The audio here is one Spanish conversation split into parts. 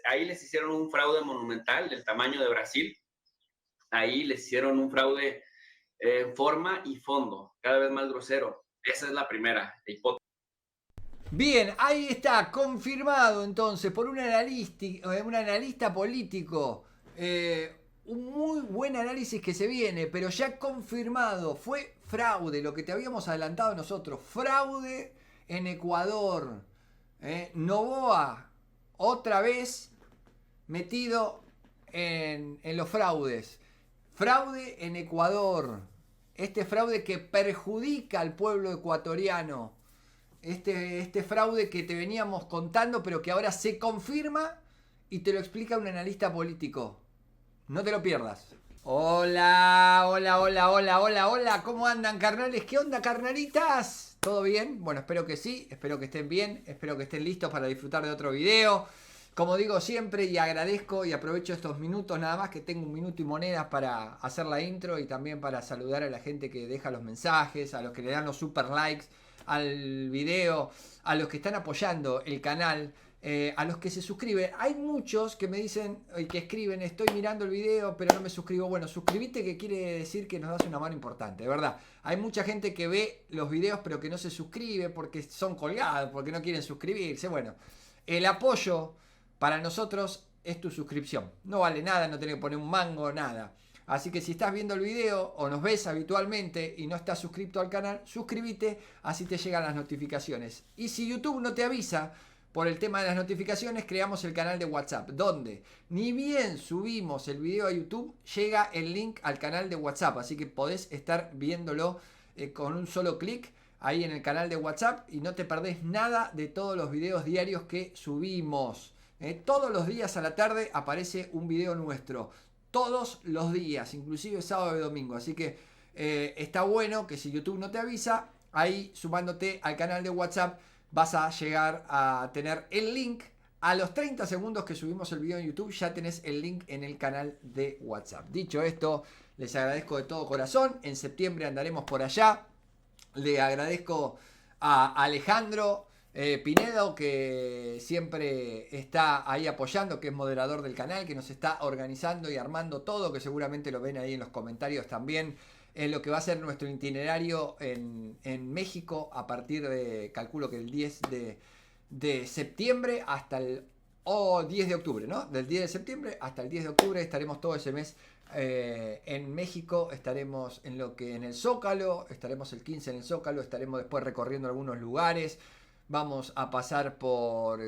ahí les hicieron un fraude monumental del tamaño de Brasil. Ahí les hicieron un fraude forma y fondo, cada vez más grosero. Esa es la primera hipótesis. Bien, ahí está, confirmado entonces por un analista político. Un muy buen análisis que se viene, pero ya confirmado. Fue fraude, lo que te habíamos adelantado nosotros. Fraude en Ecuador. Noboa, otra vez metido en los fraudes. Fraude en Ecuador. Este fraude que perjudica al pueblo ecuatoriano. Este fraude que te veníamos contando, pero que ahora se confirma y te lo explica un analista político. No te lo pierdas. Hola, hola, hola, hola, hola, hola. ¿Cómo andan, carnales? ¿Qué onda, carnalitas? ¿Todo bien? Bueno, espero que sí. Espero que estén bien. Espero que estén listos para disfrutar de otro video. Como digo siempre, y agradezco y aprovecho estos minutos nada más, que tengo un minuto y monedas para hacer la intro y también para saludar a la gente que deja los mensajes, a los que le dan los super likes al video, a los que están apoyando el canal, a los que se suscriben. Hay muchos que me dicen y que escriben: estoy mirando el video pero no me suscribo. Bueno, suscribite, que quiere decir que nos das una mano importante, de verdad. Hay mucha gente que ve los videos pero que no se suscribe porque son colgados, porque no quieren suscribirse. Bueno, el apoyo para nosotros es tu suscripción. No vale nada, no tenés que poner un mango, nada. Así que si estás viendo el video o nos ves habitualmente y no estás suscrito al canal, suscríbete, así te llegan las notificaciones. Y si YouTube no te avisa por el tema de las notificaciones, creamos el canal de WhatsApp, donde ni bien subimos el video a YouTube, llega el link al canal de WhatsApp. Así que podés estar viéndolo con un solo clic ahí en el canal de WhatsApp y no te perdés nada de todos los videos diarios que subimos. Todos los días a la tarde aparece un video nuestro. Todos los días, inclusive sábado y domingo. Así que está bueno que si YouTube no te avisa, ahí sumándote al canal de WhatsApp vas a llegar a tener el link. A los 30 segundos que subimos el video en YouTube ya tenés el link en el canal de WhatsApp. Dicho esto, les agradezco de todo corazón. En septiembre andaremos por allá. Le agradezco a Alejandro Pinedo, que siempre está ahí apoyando, que es moderador del canal, que nos está organizando y armando todo, que seguramente lo ven ahí en los comentarios también, en lo que va a ser nuestro itinerario en México a partir de, calculo que el 10 de septiembre hasta el 10 de octubre, ¿no? Del 10 de septiembre hasta el 10 de octubre estaremos todo ese mes en México. Estaremos en el Zócalo, estaremos el 15 en el Zócalo, estaremos después recorriendo algunos lugares. Vamos a pasar por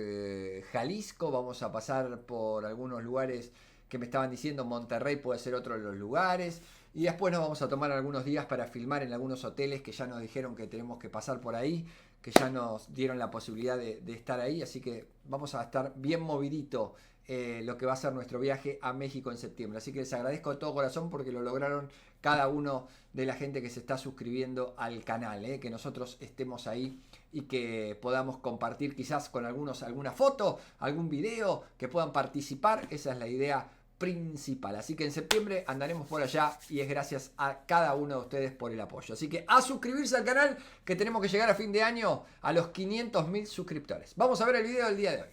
Jalisco, vamos a pasar por algunos lugares que me estaban diciendo. Monterrey puede ser otro de los lugares. Y después nos vamos a tomar algunos días para filmar en algunos hoteles que ya nos dijeron que tenemos que pasar por ahí, que ya nos dieron la posibilidad de estar ahí. Así que vamos a estar bien movidito lo que va a ser nuestro viaje a México en septiembre. Así que les agradezco de todo corazón porque lo lograron cada uno de la gente que se está suscribiendo al canal, que nosotros estemos ahí y que podamos compartir quizás con algunos alguna foto, algún video, que puedan participar. Esa es la idea principal. Así que en septiembre andaremos por allá y es gracias a cada uno de ustedes por el apoyo. Así que a suscribirse al canal, que tenemos que llegar a fin de año a los 500.000 suscriptores. Vamos a ver el video del día de hoy.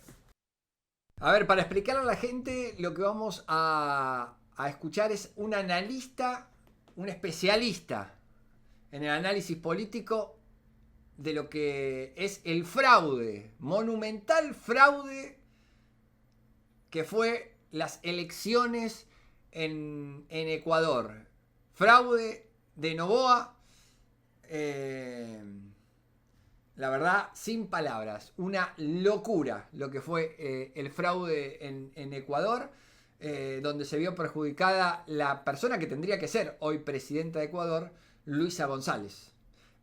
A ver, para explicarle a la gente, lo que vamos a escuchar es un analista, un especialista en el análisis político de lo que es el fraude, monumental fraude que fue las elecciones en Ecuador. Fraude de Noboa. La verdad, sin palabras. Una locura lo que fue el fraude en Ecuador, donde se vio perjudicada la persona que tendría que ser hoy presidenta de Ecuador, Luisa González.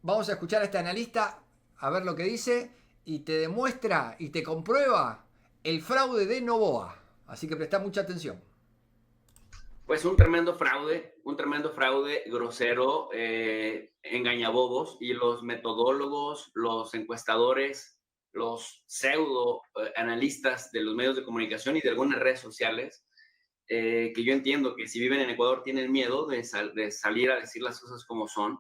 Vamos a escuchar a este analista, a ver lo que dice, y te demuestra y te comprueba el fraude de Noboa. Así que presta mucha atención. Pues un tremendo fraude grosero, engañabobos, y los metodólogos, los encuestadores, los pseudo analistas de los medios de comunicación y de algunas redes sociales, que yo entiendo que si viven en Ecuador tienen miedo de salir a decir las cosas como son,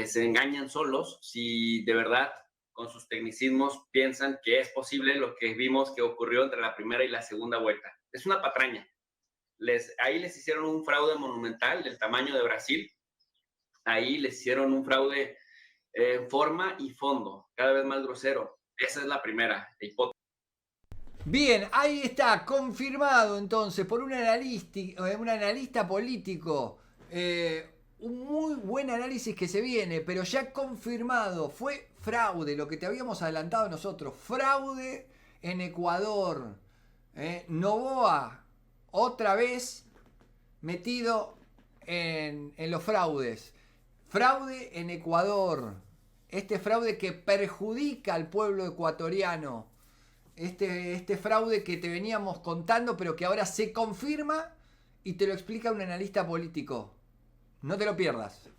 se engañan solos. Si de verdad con sus tecnicismos, piensan que es posible lo que vimos que ocurrió entre la primera y la segunda vuelta. Es una patraña. Ahí les hicieron un fraude monumental del tamaño de Brasil. Ahí les hicieron un fraude forma y fondo, cada vez más grosero. Esa es la primera hipótesis. Bien, ahí está, confirmado entonces por un analista político. Un muy buen análisis que se viene, pero ya confirmado, fue fraude, lo que te habíamos adelantado nosotros, fraude en Ecuador. Noboa, otra vez metido en los fraudes. Fraude en Ecuador. Este fraude que perjudica al pueblo ecuatoriano. Este fraude que te veníamos contando, pero que ahora se confirma y te lo explica un analista político. No te lo pierdas.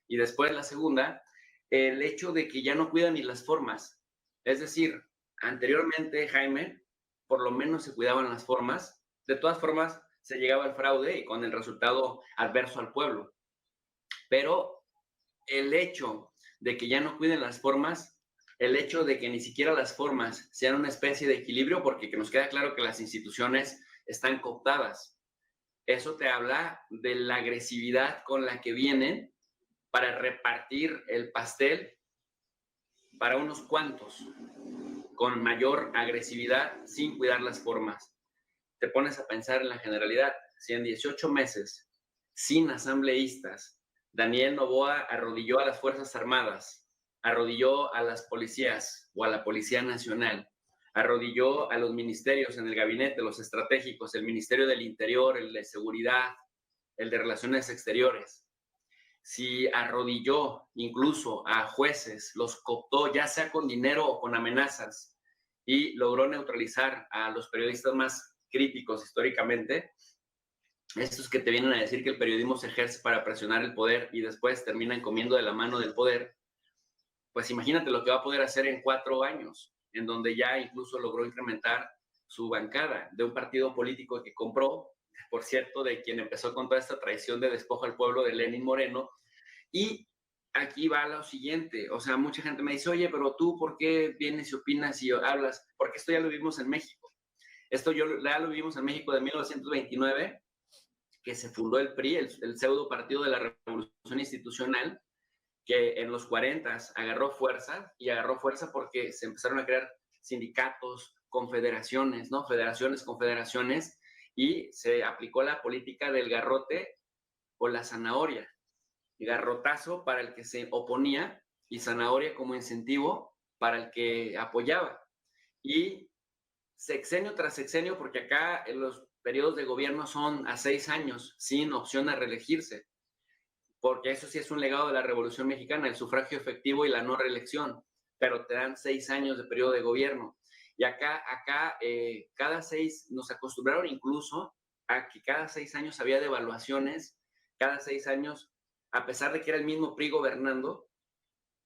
Y después la segunda, el hecho de que ya no cuidan ni las formas. Es decir, anteriormente, Jaime, por lo menos se cuidaban las formas. De todas formas, se llegaba al fraude y con el resultado adverso al pueblo. Pero el hecho de que ya no cuiden las formas, el hecho de que ni siquiera las formas sean una especie de equilibrio, porque que nos queda claro que las instituciones están cooptadas. Eso te habla de la agresividad con la que vienen para repartir el pastel para unos cuantos, con mayor agresividad, sin cuidar las formas. Te pones a pensar en la generalidad. Si en 18 meses, sin asambleístas, Daniel Noboa arrodilló a las Fuerzas Armadas, arrodilló a las policías o a la Policía Nacional, arrodilló a los ministerios en el gabinete, los estratégicos, el Ministerio del Interior, el de Seguridad, el de Relaciones Exteriores. Si arrodilló incluso a jueces, los cooptó, ya sea con dinero o con amenazas, y logró neutralizar a los periodistas más críticos históricamente, estos que te vienen a decir que el periodismo se ejerce para presionar el poder y después terminan comiendo de la mano del poder, pues imagínate lo que va a poder hacer en 4 años, en donde ya incluso logró incrementar su bancada de un partido político que compró, por cierto, de quien empezó con toda esta traición de despojo al pueblo, de Lenín Moreno. Y aquí va lo siguiente, o sea, mucha gente me dice, oye, pero tú, ¿por qué vienes y opinas y hablas? Porque esto ya lo vivimos en México. Esto ya lo vivimos en México de 1929, que se fundó el PRI, el pseudo partido de la Revolución Institucional, que en los 40 agarró fuerza, y agarró fuerza porque se empezaron a crear sindicatos, confederaciones, ¿no? Federaciones, confederaciones, y se aplicó la política del garrote o la zanahoria. Garrotazo para el que se oponía y zanahoria como incentivo para el que apoyaba. Y sexenio tras sexenio, porque acá en los periodos de gobierno son a 6 años, sin opción a reelegirse, porque eso sí es un legado de la Revolución Mexicana, el sufragio efectivo y la no reelección, pero te dan 6 años de periodo de gobierno. Y acá cada 6, nos acostumbraron incluso a que cada 6 años había devaluaciones, cada 6 años, a pesar de que era el mismo PRI gobernando,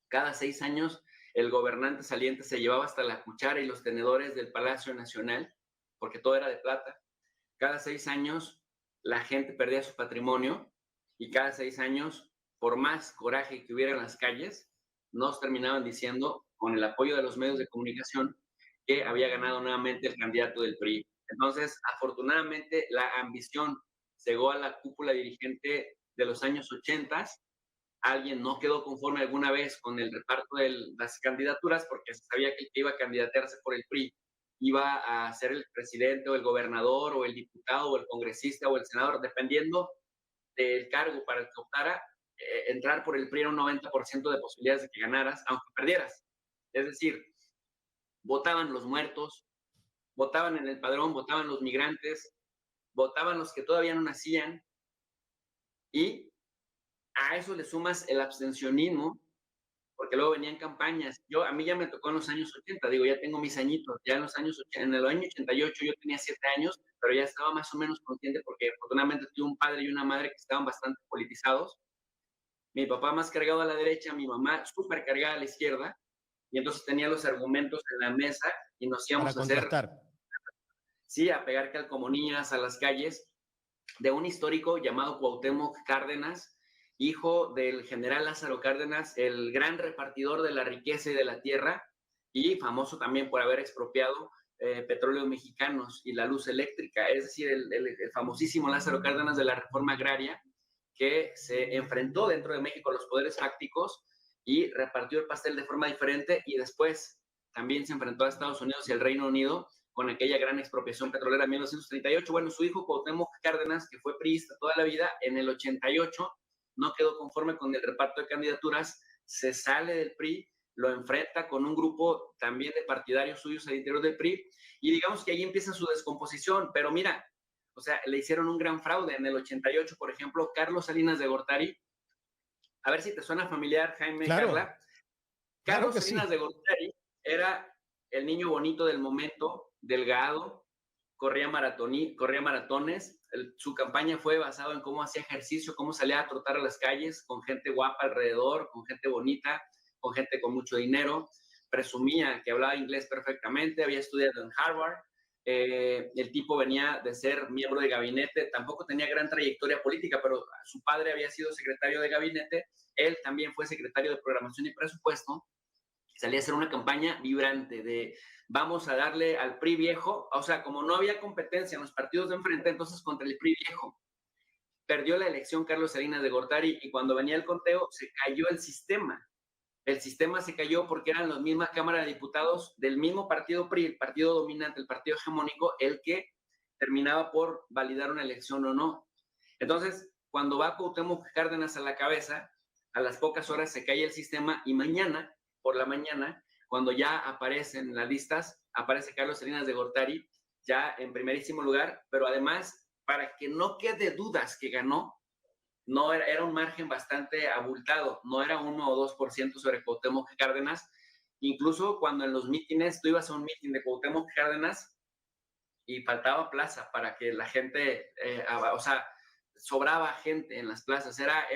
cada 6 años el gobernante saliente se llevaba hasta la cuchara y los tenedores del Palacio Nacional, porque todo era de plata. Cada 6 años la gente perdía su patrimonio, y cada 6 años, por más coraje que hubiera en las calles, nos terminaban diciendo, con el apoyo de los medios de comunicación, que había ganado nuevamente el candidato del PRI. Entonces, afortunadamente, la ambición cegó a la cúpula dirigente de los años 80. Alguien no quedó conforme alguna vez con el reparto de las candidaturas, porque se sabía que el que iba a candidatearse por el PRI iba a ser el presidente o el gobernador o el diputado o el congresista o el senador, dependiendo del cargo para el que optara. Entrar por el PRI era un 90% de posibilidades de que ganaras, aunque perdieras. Es decir, votaban los muertos, votaban en el padrón, votaban los migrantes, votaban los que todavía no nacían, y a eso le sumas el abstencionismo, porque luego venían campañas. A mí ya me tocó en los años 80, digo, ya tengo mis añitos, ya en los años 80, en el año 88 yo tenía 7 años, pero ya estaba más o menos consciente, porque afortunadamente tuve un padre y una madre que estaban bastante politizados. Mi papá más cargado a la derecha, mi mamá súper cargada a la izquierda, y entonces tenía los argumentos en la mesa y nos íbamos para a hacer, contrastar. sí, a pegar calcomanías a las calles, de un histórico llamado Cuauhtémoc Cárdenas, hijo del general Lázaro Cárdenas, el gran repartidor de la riqueza y de la tierra, y famoso también por haber expropiado petróleos mexicanos y la luz eléctrica, es decir, el famosísimo Lázaro Cárdenas de la reforma agraria, que se enfrentó dentro de México a los poderes fácticos y repartió el pastel de forma diferente, y después también se enfrentó a Estados Unidos y al Reino Unido con aquella gran expropiación petrolera en 1938. Bueno, su hijo Cuauhtémoc Cárdenas, que fue priista toda la vida, en el 88 no quedó conforme con el reparto de candidaturas, se sale del PRI, lo enfrenta con un grupo también de partidarios suyos al interior del PRI, y digamos que ahí empieza su descomposición. Pero mira, o sea, le hicieron un gran fraude. En el 88, por ejemplo, Carlos Salinas de Gortari, a ver si te suena familiar, Jaime, claro, Carla. Claro Carlos que Salinas sí. de Gortari era el niño bonito del momento, delgado, corría maratones. Su campaña fue basada en cómo hacía ejercicio, cómo salía a trotar a las calles con gente guapa alrededor, con gente bonita, con gente con mucho dinero. Presumía que hablaba inglés perfectamente, había estudiado en Harvard. El tipo venía de ser miembro de gabinete, tampoco tenía gran trayectoria política, pero su padre había sido secretario de gabinete, él también fue secretario de programación y presupuesto. Salía a hacer una campaña vibrante de vamos a darle al PRI viejo, o sea, como no había competencia en los partidos de enfrente, entonces contra el PRI viejo. Perdió la elección Carlos Salinas de Gortari, y cuando venía el conteo se cayó el sistema. El sistema se cayó porque eran las mismas cámaras de diputados del mismo partido PRI, el partido dominante, el partido hegemónico, el que terminaba por validar una elección o no. Entonces, cuando va Cuauhtémoc Cárdenas a la cabeza, a las pocas horas se cae el sistema, y mañana, por la mañana, cuando ya aparecen las listas, aparece Carlos Salinas de Gortari ya en primerísimo lugar, pero además, para que no quede dudas que ganó, no era un margen bastante abultado, no era 1 o 2% sobre Cuauhtémoc Cárdenas. Incluso cuando en los mítines, tú ibas a un mítin de Cuauhtémoc Cárdenas y faltaba plaza para que la gente, o sea, sobraba gente en las plazas, era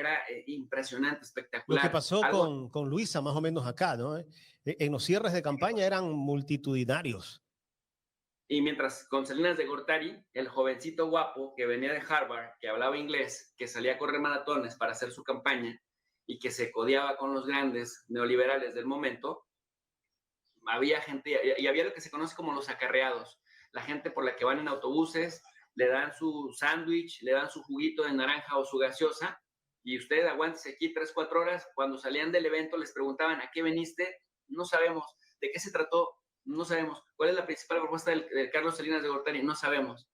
impresionante, espectacular. Lo que pasó con Luisa más o menos acá, ¿no? En los cierres de campaña eran multitudinarios. Y mientras con Salinas de Gortari, el jovencito guapo que venía de Harvard, que hablaba inglés, que salía a correr maratones para hacer su campaña y que se codeaba con los grandes neoliberales del momento, había gente, y había lo que se conoce como los acarreados, la gente por la que van en autobuses, le dan su sándwich, le dan su juguito de naranja o su gaseosa, y usted aguántese aquí 3, 4 horas. Cuando salían del evento les preguntaban, ¿a qué veniste? No sabemos. ¿De qué se trató? No sabemos. ¿Cuál es la principal propuesta de Carlos Salinas de Gortari? No sabemos.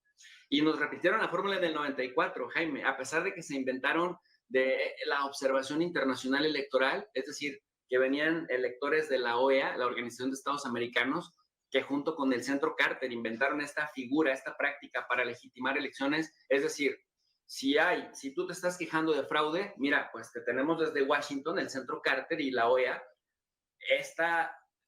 Y nos repitieron la fórmula del 94, Jaime, a pesar de que se inventaron de la observación internacional electoral, es decir, que venían electores de la OEA, la Organización de Estados Americanos, que junto con el Centro Carter inventaron esta figura, esta práctica para legitimar elecciones. Es decir, si tú te estás quejando de fraude, mira, pues te tenemos desde Washington, el Centro Carter y la OEA,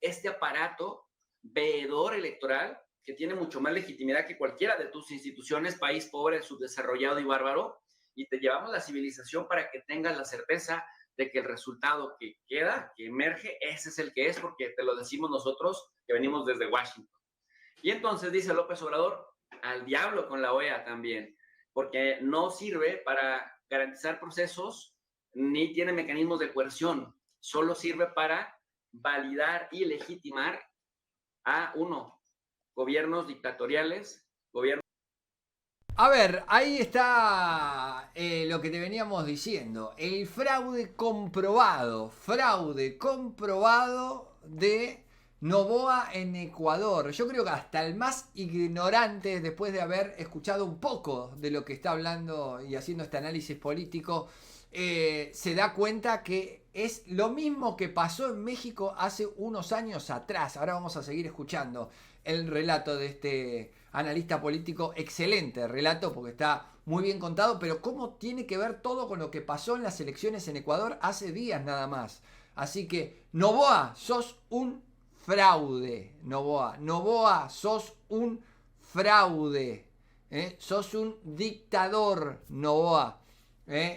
este aparato veedor electoral que tiene mucho más legitimidad que cualquiera de tus instituciones, país pobre, subdesarrollado y bárbaro, y te llevamos la civilización para que tengas la certeza de que el resultado que queda, que emerge, ese es el que es, porque te lo decimos nosotros que venimos desde Washington. Y entonces dice López Obrador, al diablo con la OEA también, porque no sirve para garantizar procesos ni tiene mecanismos de coerción, solo sirve para validar y legitimar a gobiernos dictatoriales, gobiernos. A ver, ahí está lo que te veníamos diciendo. El fraude comprobado de Noboa en Ecuador. Yo creo que hasta el más ignorante, después de haber escuchado un poco de lo que está hablando y haciendo este análisis político, se da cuenta que es lo mismo que pasó en México hace unos años atrás. Ahora vamos a seguir escuchando el relato de este analista político, excelente relato porque está muy bien contado, pero cómo tiene que ver todo con lo que pasó en las elecciones en Ecuador hace días nada más. Así que, Noboa, sos un fraude, Noboa, sos un fraude, sos un dictador, Noboa.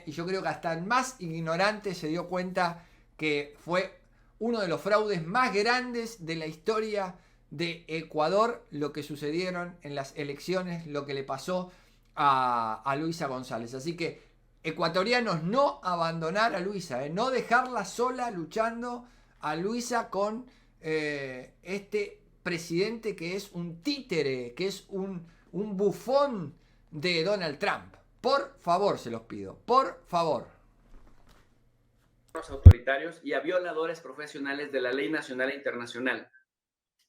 Y yo creo que hasta el más ignorante se dio cuenta que fue uno de los fraudes más grandes de la historia de Ecuador, lo que sucedieron en las elecciones, lo que le pasó a Luisa González. Así que ecuatorianos, no abandonar a Luisa, no dejarla sola luchando a Luisa con este presidente que es un títere, que es un bufón de Donald Trump. Por favor, se los pido, por favor. Autoritarios y a violadores profesionales de la ley nacional e internacional.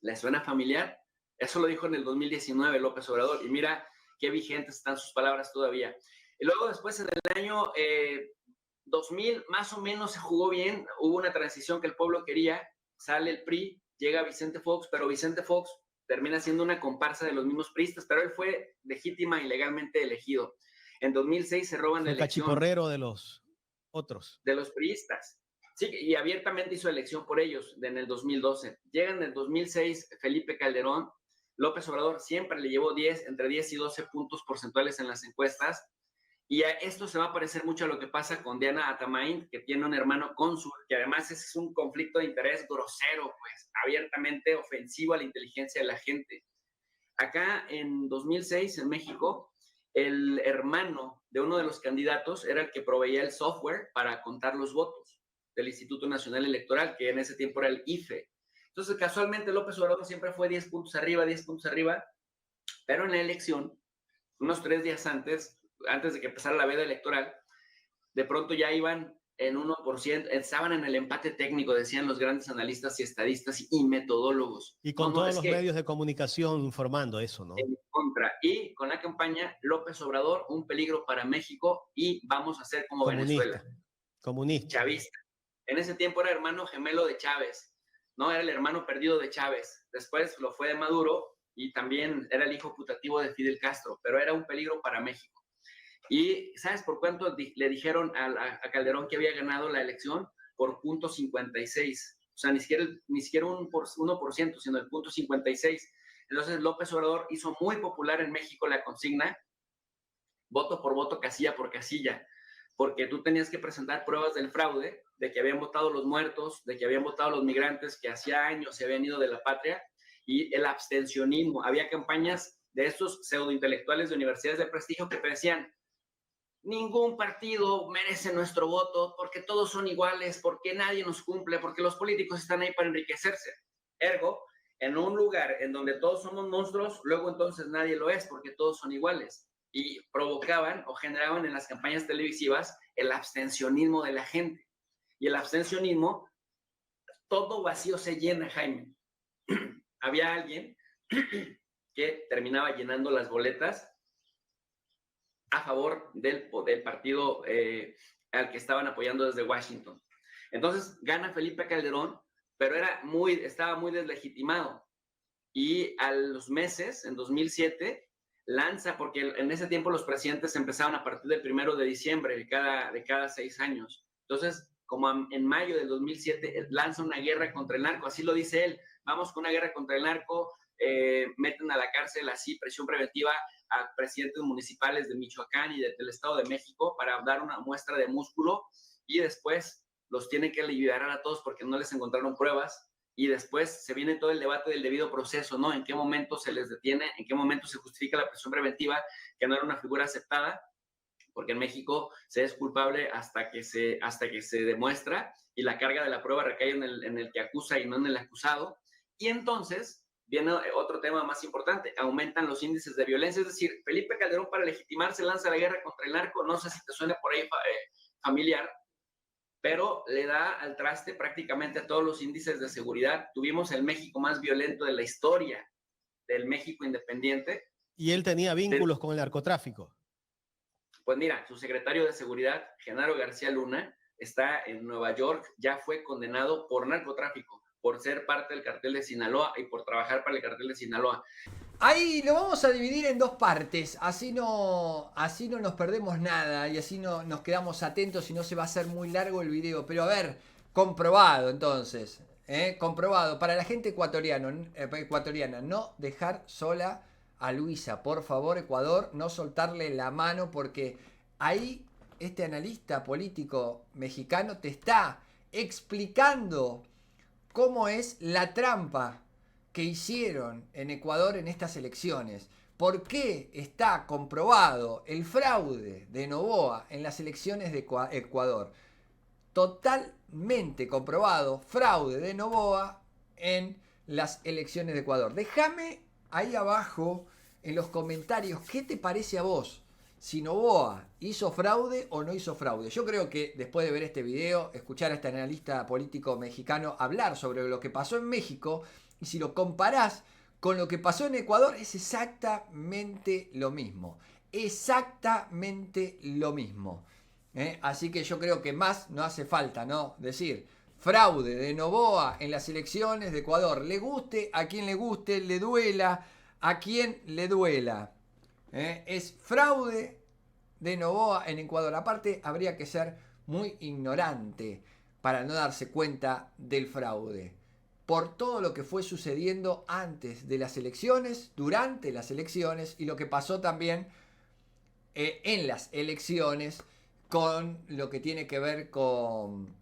¿Les suena familiar? Eso lo dijo en el 2019 López Obrador, y mira qué vigentes están sus palabras todavía. Y luego después, en el año 2000, más o menos se jugó bien, hubo una transición que el pueblo quería, sale el PRI, llega Vicente Fox, pero Vicente Fox termina siendo una comparsa de los mismos priistas, pero él fue legítima y legalmente elegido. En 2006 se roban la elección. El cachiporrero de los otros. De los priistas. Sí, y abiertamente hizo elección por ellos en el 2012. Llegan en el 2006 Felipe Calderón. López Obrador siempre le llevó entre 10 y 12 puntos porcentuales en las encuestas. Y a esto se va a parecer mucho a lo que pasa con Diana Atamain, que tiene un hermano cónsul, que además es un conflicto de interés grosero, pues abiertamente ofensivo a la inteligencia de la gente. Acá en 2006, en México, el hermano de uno de los candidatos era el que proveía el software para contar los votos del Instituto Nacional Electoral, que en ese tiempo era el IFE. Entonces, casualmente, López Obrador siempre fue 10 puntos arriba, pero en la elección, unos 3 días antes de que empezara la veda electoral, de pronto ya iban en 1%, estaban en el empate técnico, decían los grandes analistas y estadistas y metodólogos. Y con todos los medios de comunicación informando eso, ¿no? En contra. Y con la campaña López Obrador, un peligro para México y vamos a ser como Venezuela. Comunista. Chavista. En ese tiempo era hermano gemelo de Chávez, ¿no? Era el hermano perdido de Chávez. Después lo fue de Maduro y también era el hijo putativo de Fidel Castro, pero era un peligro para México. ¿Y sabes por cuánto le dijeron a Calderón que había ganado la elección? Por 0.56. O sea, ni siquiera un 1%, sino el 0.56. Entonces López Obrador hizo muy popular en México la consigna voto por voto, casilla por casilla, porque tú tenías que presentar pruebas del fraude, de que habían votado los muertos, de que habían votado los migrantes que hacía años se habían ido de la patria, y el abstencionismo. Había campañas de estos pseudointelectuales de universidades de prestigio que te decían, ningún partido merece nuestro voto porque todos son iguales, porque nadie nos cumple, porque los políticos están ahí para enriquecerse. Ergo, en un lugar en donde todos somos monstruos, luego entonces nadie lo es porque todos son iguales. Y provocaban o generaban en las campañas televisivas el abstencionismo de la gente. Y el abstencionismo, todo vacío se llena, Jaime. Había alguien que terminaba llenando las boletas a favor del partido al que estaban apoyando desde Washington. Entonces gana Felipe Calderón, pero estaba muy deslegitimado. Y a los meses, en 2007, lanza, porque en ese tiempo los presidentes empezaban a partir del 1 de diciembre de cada 6 años. Entonces, como en mayo del 2007, lanza una guerra contra el narco, así lo dice él, vamos con una guerra contra el narco, meten a la cárcel así, presión preventiva a presidentes municipales de Michoacán y del Estado de México para dar una muestra de músculo, y después los tienen que liberar a todos porque no les encontraron pruebas, y después se viene todo el debate del debido proceso, ¿no? ¿En qué momento se les detiene? ¿En qué momento se justifica la prisión preventiva, que no era una figura aceptada? Porque en México se es culpable hasta que se demuestra, y la carga de la prueba recae en el que acusa y no en el acusado. Y entonces viene otro tema más importante, aumentan los índices de violencia, es decir, Felipe Calderón para legitimarse lanza la guerra contra el narco, no sé si te suena por ahí familiar, pero le da al traste prácticamente a todos los índices de seguridad. Tuvimos el México más violento de la historia del México independiente. Y él tenía vínculos con el narcotráfico. Pues mira, su secretario de Seguridad, Genaro García Luna, está en Nueva York, ya fue condenado por narcotráfico, por ser parte del cartel de Sinaloa y por trabajar para el cartel de Sinaloa. Ahí lo vamos a dividir en 2 partes, así no nos perdemos nada y así no nos quedamos atentos y no se va a hacer muy largo el video. Pero a ver, comprobado entonces, comprobado para la gente ecuatoriana, no dejar sola a Luisa, por favor, Ecuador, no soltarle la mano, porque ahí este analista político mexicano te está explicando cómo es la trampa que hicieron en Ecuador en estas elecciones. por qué está comprobado el fraude de Noboa en las elecciones de Ecuador. Totalmente comprobado fraude de Noboa en las elecciones de Ecuador. Déjame ahí abajo en los comentarios qué te parece a vos. Si Noboa hizo fraude o no hizo fraude. Yo creo que después de ver este video, escuchar a este analista político mexicano hablar sobre lo que pasó en México, y si lo comparás con lo que pasó en Ecuador, es exactamente lo mismo. Exactamente lo mismo. Así que yo creo que más no hace falta, ¿no? Decir, fraude de Noboa en las elecciones de Ecuador. Le guste a quien le guste, le duela a quien le duela. Es fraude de Noboa en Ecuador. Aparte, habría que ser muy ignorante para no darse cuenta del fraude. Por todo lo que fue sucediendo antes de las elecciones, durante las elecciones y lo que pasó también en las elecciones con lo que tiene que ver con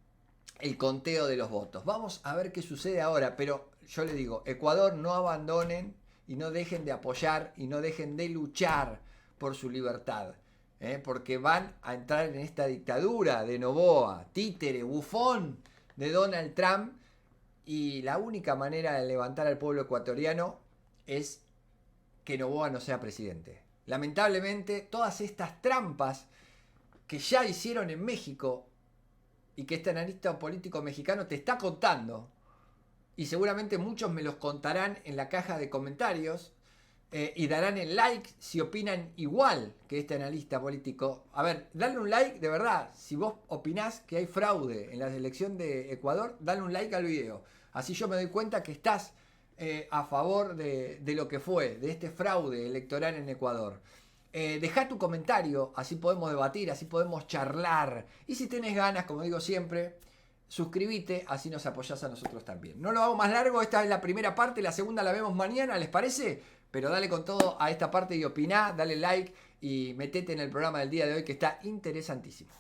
el conteo de los votos. Vamos a ver qué sucede ahora, pero yo le digo, Ecuador, no abandonen y no dejen de apoyar y no dejen de luchar por su libertad, porque van a entrar en esta dictadura de Noboa, títere, bufón de Donald Trump, y la única manera de levantar al pueblo ecuatoriano es que Noboa no sea presidente. Lamentablemente, todas estas trampas que ya hicieron en México y que este analista político mexicano te está contando, y seguramente muchos me los contarán en la caja de comentarios y darán el like si opinan igual que este analista político. A ver, dale un like de verdad. Si vos opinás que hay fraude en la elección de Ecuador, dale un like al video. Así yo me doy cuenta que estás a favor de lo que fue, de este fraude electoral en Ecuador. Deja tu comentario, así podemos debatir, así podemos charlar. Y si tenés ganas, como digo siempre, suscríbete, así nos apoyás a nosotros también. No lo hago más largo, esta es la primera parte, la segunda la vemos mañana, ¿les parece? Pero dale con todo a esta parte y opiná, dale like y metete en el programa del día de hoy que está interesantísimo.